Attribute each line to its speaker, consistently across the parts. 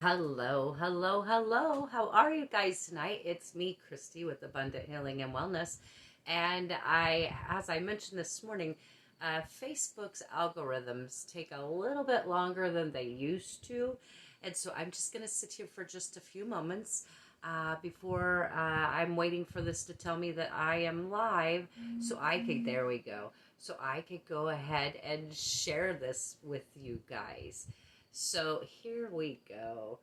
Speaker 1: Hello, hello, hello. How are you guys tonight? It's me, Christy, with Abundant Healing and Wellness. And as I mentioned this morning, Facebook's algorithms take a little bit longer than they used to. And so I'm just going to sit here for just a few moments before I'm waiting for this to tell me that I am live. There we go. So I could go ahead and share this with you guys. So here we go.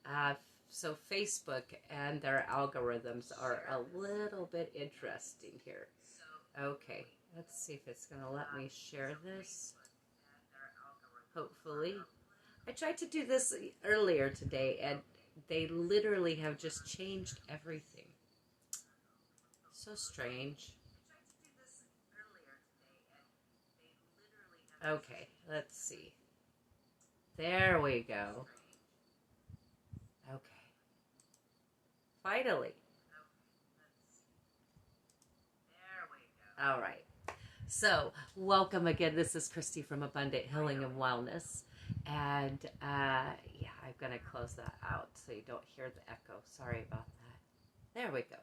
Speaker 1: Uh, so Facebook and their algorithms are a little bit interesting here. Okay, let's see if it's going to let me share this. Hopefully. I tried to do this earlier today and they literally have just changed everything. So strange. Okay, let's see. There we go. Okay. Finally. All right. So, welcome again. This is Christy from Abundant Healing and Wellness. And yeah, I'm going to close that out so you don't hear the echo. Sorry about that. There we go.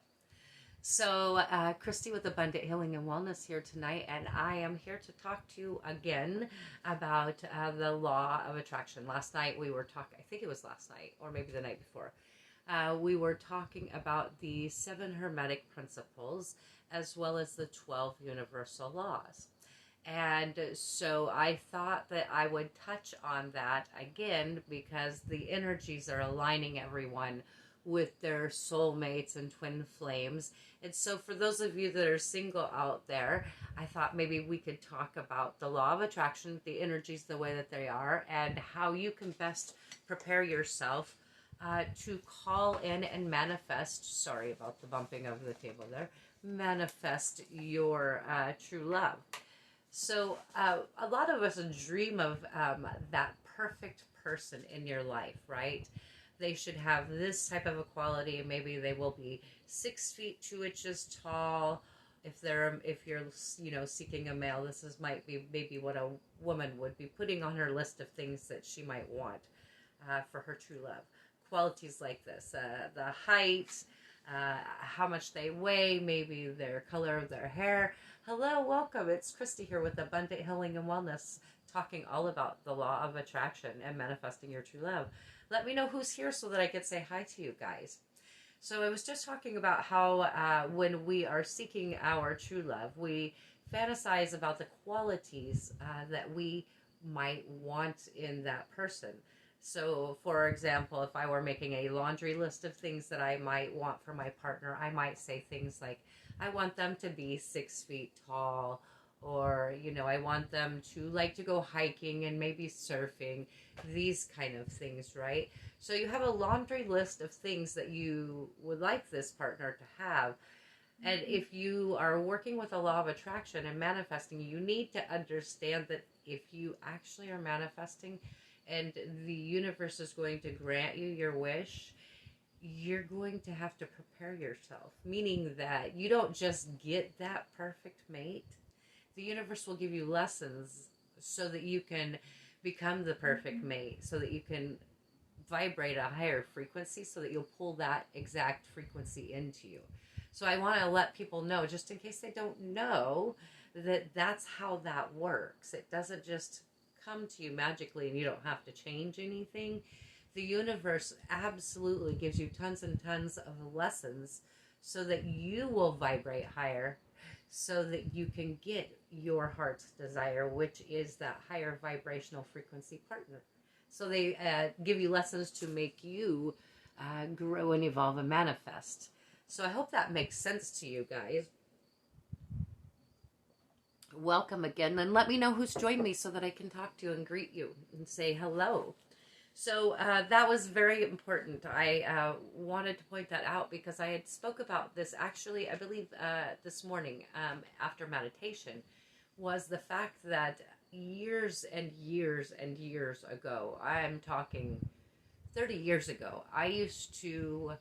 Speaker 1: So, Christy with Abundant Healing and Wellness here tonight, and I am here to talk to you again about the law of attraction. Last night we were talking, I think it was last night, or maybe the night before, we were talking about the 7 Hermetic principles as well as the 12 universal laws. And so I thought that I would touch on that again because the energies are aligning everyone with their soulmates and twin flames. And so for those of you that are single out there, I thought maybe we could talk about the law of attraction, the energies the way that they are, and how you can best prepare yourself to call in and manifest, sorry about the bumping of the table there, manifest your true love. So a lot of us dream of that perfect person in your life, right? They should have this type of a quality. Maybe they will be 6 feet 2 inches tall. If you're seeking a male, might be maybe what a woman would be putting on her list of things that she might want for her true love. Qualities like this: the height, how much they weigh, maybe their color of their hair. Hello, welcome. It's Christy here with Abundant Healing and Wellness, talking all about the law of attraction and manifesting your true love. Let me know who's here so that I can say hi to you guys. So I was just talking about how when we are seeking our true love, we fantasize about the qualities that we might want in that person. So, for example, if I were making a laundry list of things that I might want for my partner, I might say things like, I want them to be 6 feet tall, or, I want them to like to go hiking and maybe surfing, these kind of things, right? So you have a laundry list of things that you would like this partner to have. And if you are working with the law of attraction and manifesting, you need to understand that if you actually are manifesting and the universe is going to grant you your wish, you're going to have to prepare yourself, meaning that you don't just get that perfect mate. The universe will give you lessons so that you can become the perfect mate, so that you can vibrate a higher frequency, so that you'll pull that exact frequency into you. So I want to let people know, just in case they don't know, that that's how that works. It doesn't just come to you magically and you don't have to change anything. The universe absolutely gives you tons and tons of lessons so that you will vibrate higher, so that you can get your heart's desire, which is that higher vibrational frequency partner. So they give you lessons to make you grow and evolve and manifest. So I hope that makes sense to you guys. Welcome again, and let me know who's joined me so that I can talk to you and greet you and say hello. So that was very important. I wanted to point that out because I had spoke about this actually, I believe this morning after meditation, was the fact that years and years and years ago, I'm talking 30 years ago, I used to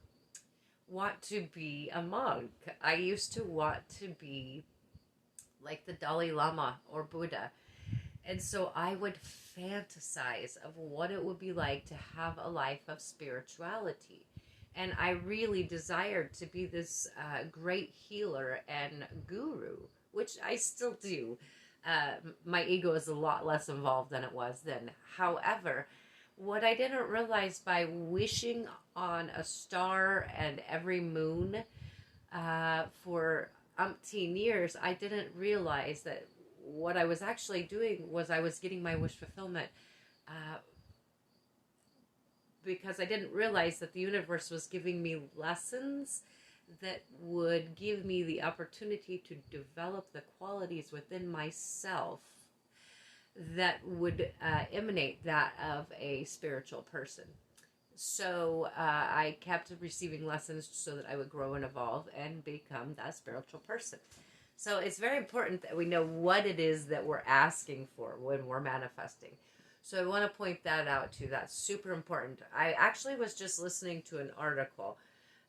Speaker 1: want to be a monk. I used to want to be like the Dalai Lama or Buddha. And so I would fantasize of what it would be like to have a life of spirituality. And I really desired to be this great healer and guru, which I still do. My ego is a lot less involved than it was then. However, what I didn't realize by wishing on a star and every moon for umpteen years, I didn't realize that what I was actually doing was I was getting my wish fulfillment because I didn't realize that the universe was giving me lessons that would give me the opportunity to develop the qualities within myself that would emanate that of a spiritual person. So I kept receiving lessons so that I would grow and evolve and become that spiritual person. So it's very important that we know what it is that we're asking for when we're manifesting. So I want to point that out too. That's super important. I actually was just listening to an article,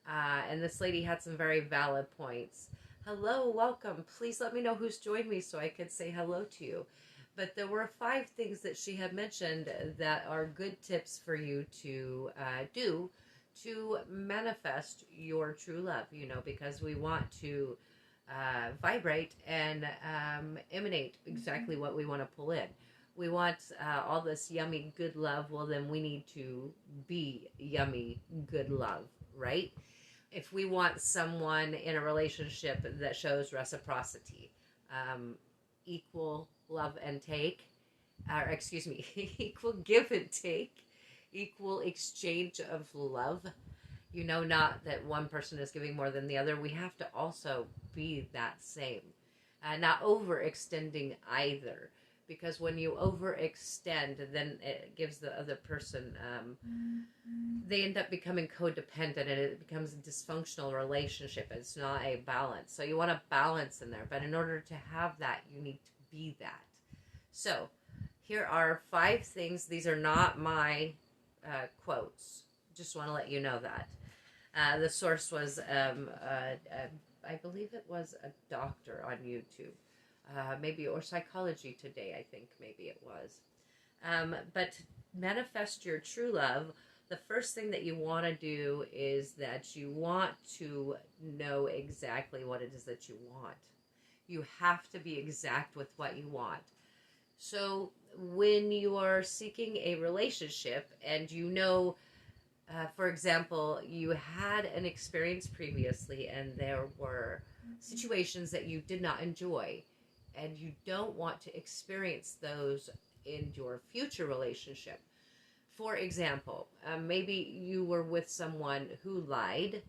Speaker 1: and this lady had some very valid points. Hello, welcome. Please let me know who's joined me so I could say hello to you. But there were 5 things that she had mentioned that are good tips for you to do to manifest your true love, because we want to vibrate and emanate exactly what we want to pull in. We want all this yummy good love. Well, then we need to be yummy good love, right? If we want someone in a relationship that shows reciprocity, equal love and take, or excuse me, equal give and take, equal exchange of love, not that one person is giving more than the other. We have to also be that same, not overextending either, because when you overextend, then it gives the other person, they end up becoming codependent, and it becomes a dysfunctional relationship. It's not a balance. So you want a balance in there, but in order to have that, you need to be that. So here are 5 things. These are not my quotes. Just want to let you know that. The source was, I believe it was a doctor on YouTube. Maybe, or Psychology Today, I think maybe it was. But to manifest your true love, the first thing that you want to do is that you want to know exactly what it is that you want. You have to be exact with what you want. So when you are seeking a relationship and for example, you had an experience previously and there were situations that you did not enjoy, and you don't want to experience those in your future relationship. For example, maybe you were with someone who lied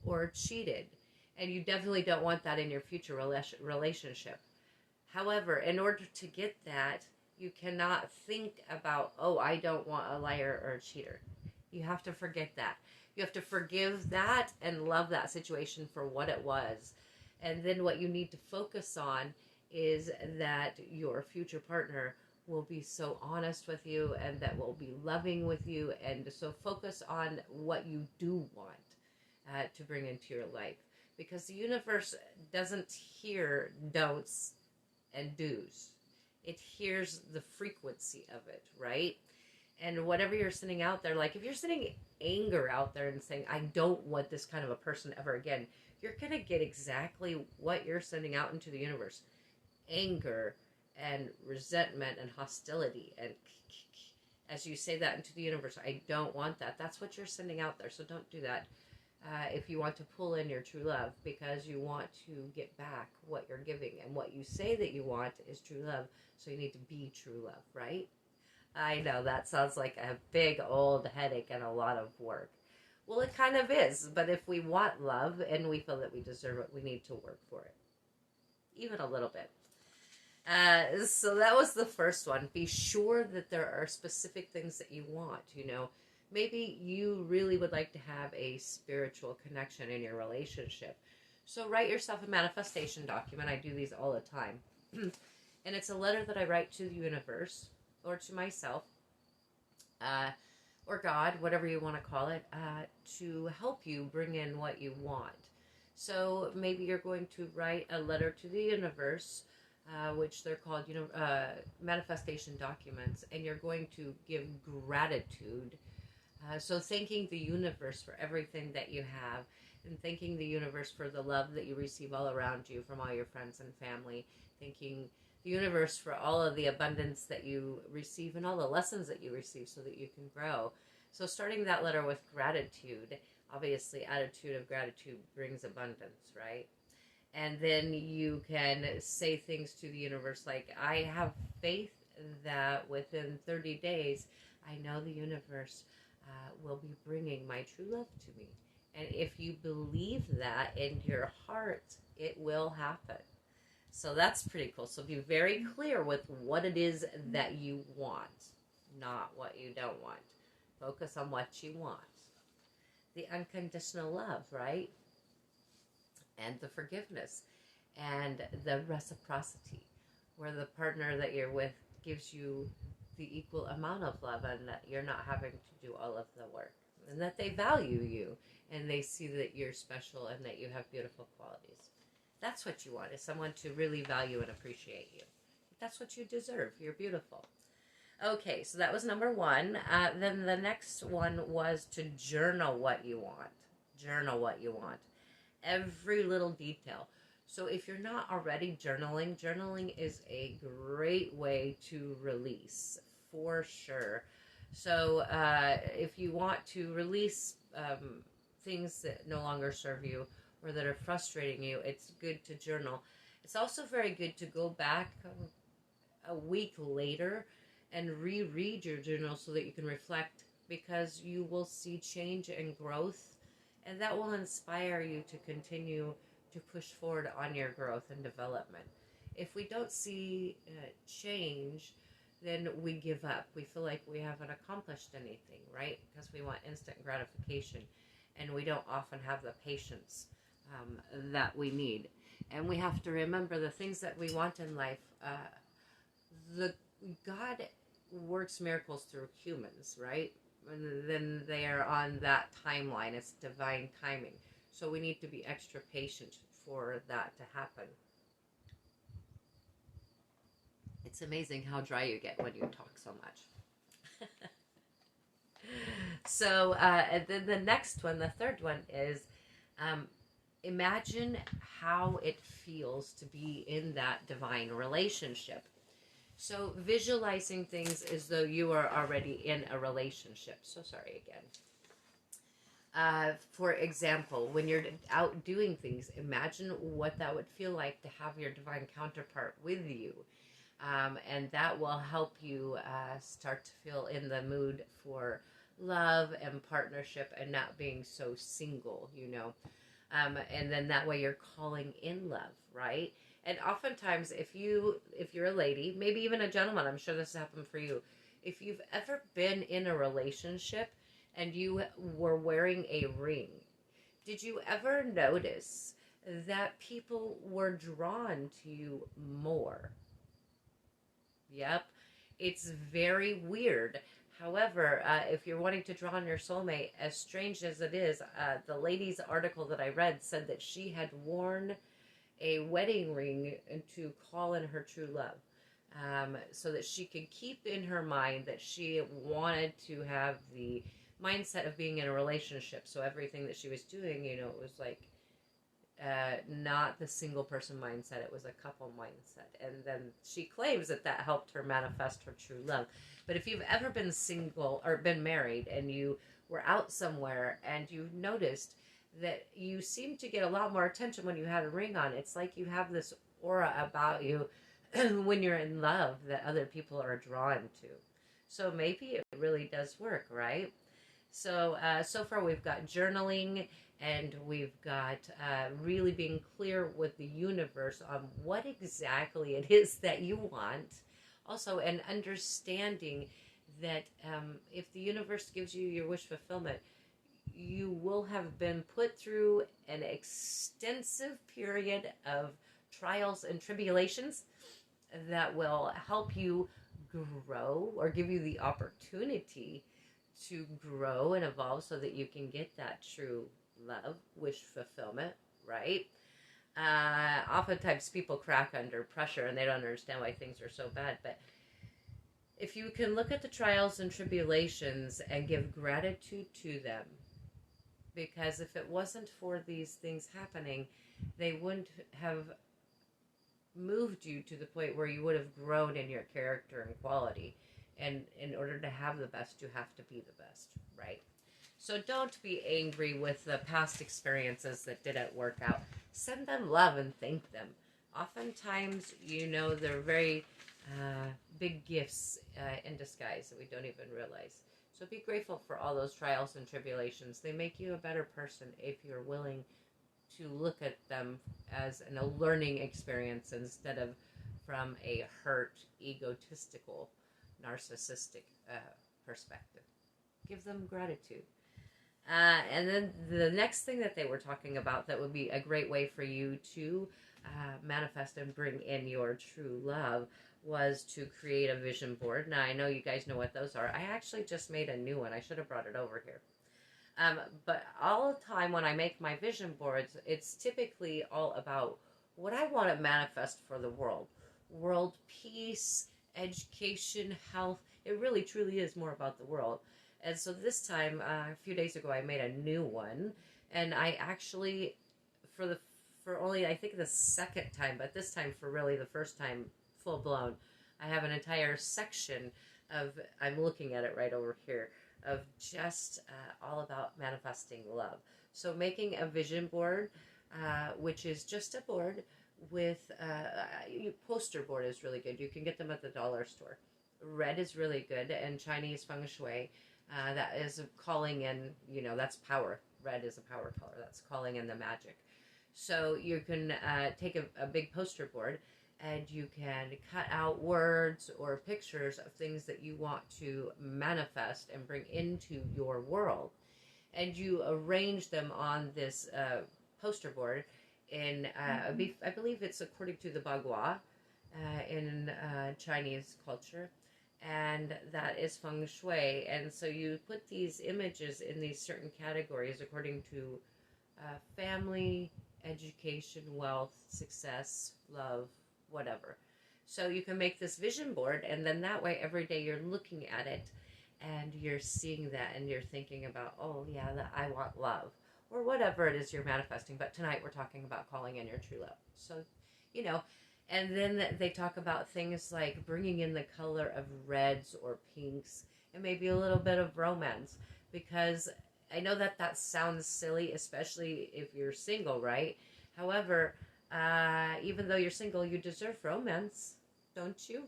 Speaker 1: or cheated, and you definitely don't want that in your future relationship. However, in order to get that, you cannot think about, oh, I don't want a liar or a cheater. You have to forget that. You have to forgive that and love that situation for what it was. And then what you need to focus on is that your future partner will be so honest with you and that will be loving with you. And so focus on what you do want to bring into your life. Because the universe doesn't hear don'ts and do's. It hears the frequency of it, right? And whatever you're sending out there, like if you're sending anger out there and saying, I don't want this kind of a person ever again, you're going to get exactly what you're sending out into the universe. Anger and resentment and hostility. And as you say that into the universe, I don't want that. That's what you're sending out there. So don't do that if you want to pull in your true love, because you want to get back what you're giving. And what you say that you want is true love. So you need to be true love, right? I know that sounds like a big old headache and a lot of work. Well, it kind of is. But if we want love and we feel that we deserve it, we need to work for it. Even a little bit. So that was the first one. Be sure that there are specific things that you want. Maybe you really would like to have a spiritual connection in your relationship. So write yourself a manifestation document. I do these all the time. And it's a letter that I write to the universe or to myself, or God, whatever you want to call it, to help you bring in what you want. So maybe you're going to write a letter to the universe which they're called, manifestation documents, and you're going to give gratitude. So thanking the universe for everything that you have, and thanking the universe for the love that you receive all around you from all your friends and family, thanking the universe for all of the abundance that you receive and all the lessons that you receive so that you can grow. So starting that letter with gratitude, obviously attitude of gratitude brings abundance, right? And then you can say things to the universe like, I have faith that within 30 days, I know the universe will be bringing my true love to me. And if you believe that in your heart, it will happen. So that's pretty cool. So be very clear with what it is that you want, not what you don't want. Focus on what you want. The unconditional love, right? And the forgiveness and the reciprocity, where the partner that you're with gives you the equal amount of love, and that you're not having to do all of the work, and that they value you and they see that you're special and that you have beautiful qualities. That's what you want, is someone to really value and appreciate you. That's what you deserve. You're beautiful. Okay, so that was number one. Then the next one was to journal what you want. Journal what you want. Every little detail. So if you're not already journaling, journaling is a great way to release, for sure. So if you want to release things that no longer serve you or that are frustrating you, it's good to journal. It's also very good to go back a week later and reread your journal so that you can reflect, because you will see change and growth, and that will inspire you to continue to push forward on your growth and development. If we don't see change, then we give up. We feel like we haven't accomplished anything, right? Because we want instant gratification, and we don't often have the patience that we need. And we have to remember the things that we want in life. God works miracles through humans, right? And then they are on that timeline. It's divine timing. So we need to be extra patient for that to happen. It's amazing how dry you get when you talk so much. So then the next one, the third one, is imagine how it feels to be in that divine relationship. So visualizing things as though you are already in a relationship. So sorry again. For example, when you're out doing things, imagine what that would feel like to have your divine counterpart with you. And that will help you start to feel in the mood for love and partnership and not being so single, and then that way you're calling in love, right? And oftentimes, if you're a lady, maybe even a gentleman, I'm sure this has happened for you. If you've ever been in a relationship and you were wearing a ring, did you ever notice that people were drawn to you more? Yep. It's very weird. However, if you're wanting to draw on your soulmate, as strange as it is, the lady's article that I read said that she had worn a wedding ring to call in her true love, so that she could keep in her mind that she wanted to have the mindset of being in a relationship. So everything that she was doing, it was like not the single person mindset, it was a couple mindset. And then she claims that helped her manifest her true love. But if you've ever been single or been married and you were out somewhere and you noticed that you seem to get a lot more attention when you had a ring on, it's like you have this aura about you when you're in love that other people are drawn to. So maybe it really does work, right? So so far we've got journaling, and we've got really being clear with the universe on what exactly it is that you want. Also, and understanding that if the universe gives you your wish fulfillment, you will have been put through an extensive period of trials and tribulations that will help you grow, or give you the opportunity to grow and evolve so that you can get that true love, wish fulfillment, right? Oftentimes people crack under pressure and they don't understand why things are so bad. But if you can look at the trials and tribulations and give gratitude to them, because if it wasn't for these things happening, they wouldn't have moved you to the point where you would have grown in your character and quality. And in order to have the best, you have to be the best, right? So don't be angry with the past experiences that didn't work out. Send them love and thank them. Oftentimes, they're very big gifts in disguise that we don't even realize. So be grateful for all those trials and tribulations. They make you a better person if you're willing to look at them as a learning experience instead of from a hurt, egotistical, narcissistic perspective. Give them gratitude. And then the next thing that they were talking about that would be a great way for you to manifest and bring in your true love was to create a vision board. Now, I know you guys know what those are. I actually just made a new one. I should have brought it over here. But all the time when I make my vision boards, it's typically all about what I want to manifest for the world. World peace, education, health. It really, truly is more about the world. And so this time, a few days ago, I made a new one. And I actually, for only, I think the second time, but this time for really the first time, full blown, I have an entire section of, I'm looking at it right over here, of just all about manifesting love. So making a vision board, which is just a board with, poster board is really good. You can get them at the dollar store. Red is really good, and Chinese feng shui, that is calling in, that's power. Red is a power color. That's calling in the magic. So you can take a big poster board, and you can cut out words or pictures of things that you want to manifest and bring into your world. And you arrange them on this poster board in, I believe it's according to the Bagua in Chinese culture. And that is feng shui. And so you put these images in these certain categories according to family, education, wealth, success, love, whatever. So you can make this vision board, and then that way every day you're looking at it and you're seeing that and you're thinking about, oh yeah, I want love, or whatever it is you're manifesting. But tonight we're talking about calling in your true love. So, and then they talk about things like bringing in the color of reds or pinks and maybe a little bit of romance, because I know that sounds silly, especially if you're single, right? However, even though you're single, you deserve romance, don't you?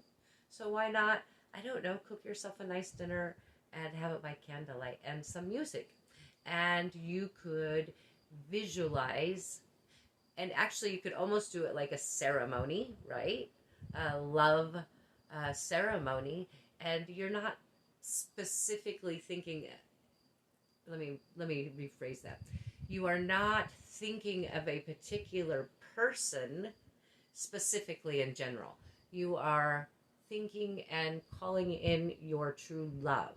Speaker 1: So why not, I don't know, cook yourself a nice dinner and have it by candlelight and some music. And you could visualize, and actually you could almost do it like a ceremony, right? A love ceremony. And you're not specifically thinking, let me rephrase that. You are not thinking of a particular person specifically in general. You are thinking and calling in your true love,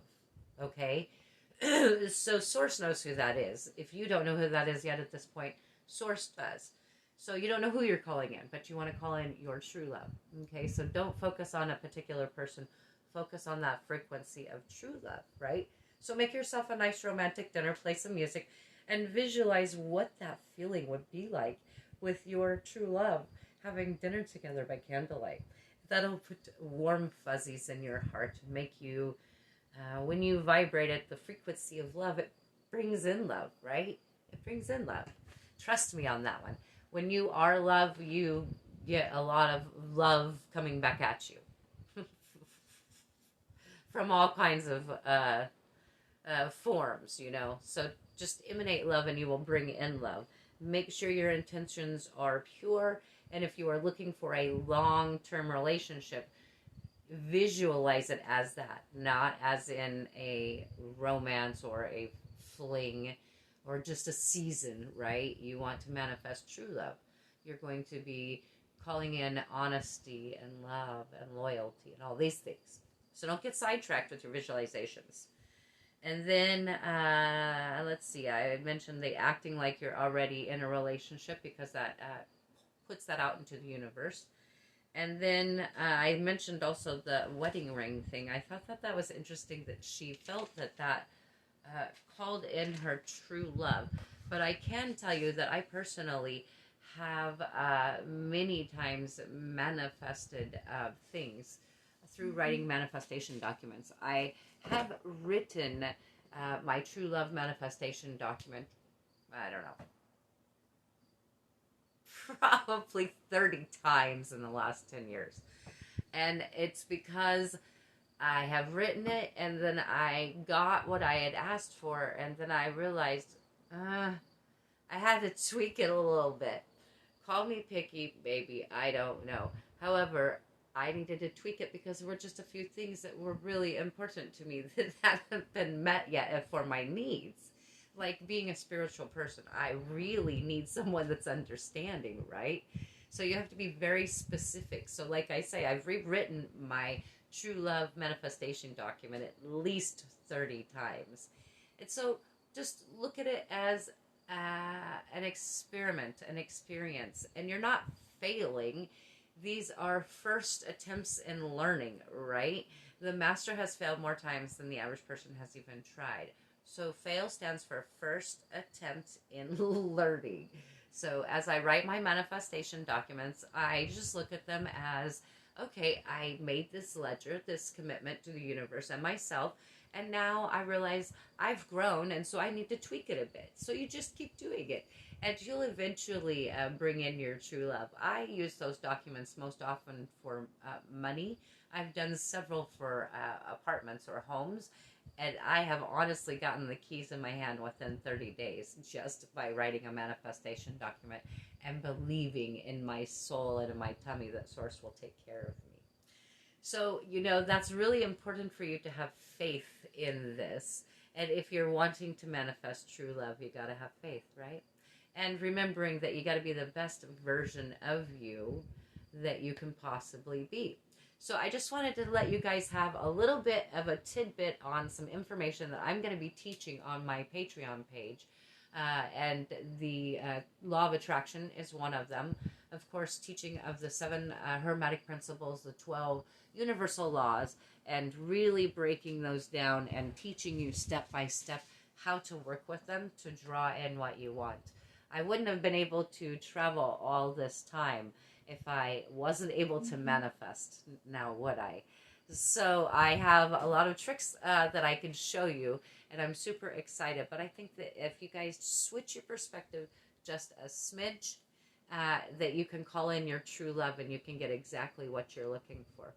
Speaker 1: okay? So Source knows who that is. If you don't know who that is yet at this point, Source does. So you don't know who you're calling in, but you want to call in your true love, okay? So don't focus on a particular person. Focus on that frequency of true love, right? So make yourself a nice romantic dinner, play some music, and visualize what that feeling would be like with your true love, having dinner together by candlelight. That'll put warm fuzzies in your heart, make you, when you vibrate at the frequency of love, it brings in love, right? It brings in love. Trust me on that one. When you are love, you get a lot of love coming back at you. From all kinds of forms, So just emanate love and you will bring in love. Make sure your intentions are pure. And if you are looking for a long-term relationship, visualize it as that, not as in a romance or a fling or just a season, right? You want to manifest true love. You're going to be calling in honesty and love and loyalty and all these things. So don't get sidetracked with your visualizations. And then, let's see, I mentioned the acting like you're already in a relationship, because that puts that out into the universe. And then I mentioned also the wedding ring thing. I thought that was interesting that she felt that called in her true love. But I can tell you that I personally have many times manifested things through writing manifestation documents. I have written my true love manifestation document, I don't know, probably 30 times in the last 10 years. And it's because I have written it, and then I got what I had asked for, and then I realized I had to tweak it a little bit. Call me picky, baby, I don't know. However, I needed to tweak it because there were just a few things that were really important to me that haven't been met yet for my needs. Like being a spiritual person, I really need someone that's understanding, right? So you have to be very specific. So like I say, I've rewritten my true love manifestation document at least 30 times. And so just look at it as an experiment, an experience, and you're not failing. These are first attempts in learning, right? The master has failed more times than the average person has even tried. So fail stands for first attempt in learning. So as I write my manifestation documents, I just look at them as, okay, I made this ledger, this commitment to the universe and myself, and now I realize I've grown, and so I need to tweak it a bit. So you just keep doing it, and you'll eventually bring in your true love. I use those documents most often for money. I've done several for apartments or homes, and I have honestly gotten the keys in my hand within 30 days just by writing a manifestation document and believing in my soul and in my tummy that Source will take care of me. So, that's really important for you to have faith in this. And if you're wanting to manifest true love, you got to have faith, right? And remembering that you got to be the best version of you that you can possibly be. So I just wanted to let you guys have a little bit of a tidbit on some information that I'm going to be teaching on my Patreon page. And the law of attraction is one of them. Of course, teaching of the 7 hermetic principles, the 12 universal laws, and really breaking those down and teaching you step by step how to work with them to draw in what you want. I wouldn't have been able to travel all this time if I wasn't able to manifest, now would I? So I have a lot of tricks that I can show you, and I'm super excited. But I think that if you guys switch your perspective just a smidge, that you can call in your true love and you can get exactly what you're looking for.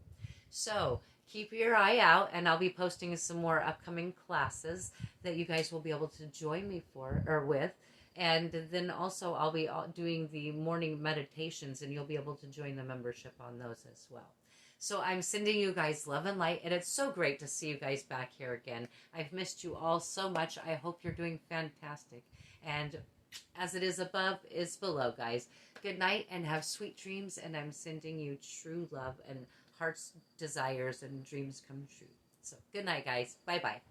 Speaker 1: So keep your eye out, and I'll be posting some more upcoming classes that you guys will be able to join me with. And then also I'll be doing the morning meditations, and you'll be able to join the membership on those as well. So I'm sending you guys love and light, and it's so great to see you guys back here again. I've missed you all so much. I hope you're doing fantastic. And as it is above, is below, guys. Good night and have sweet dreams, and I'm sending you true love and heart's desires and dreams come true. So good night, guys. Bye-bye.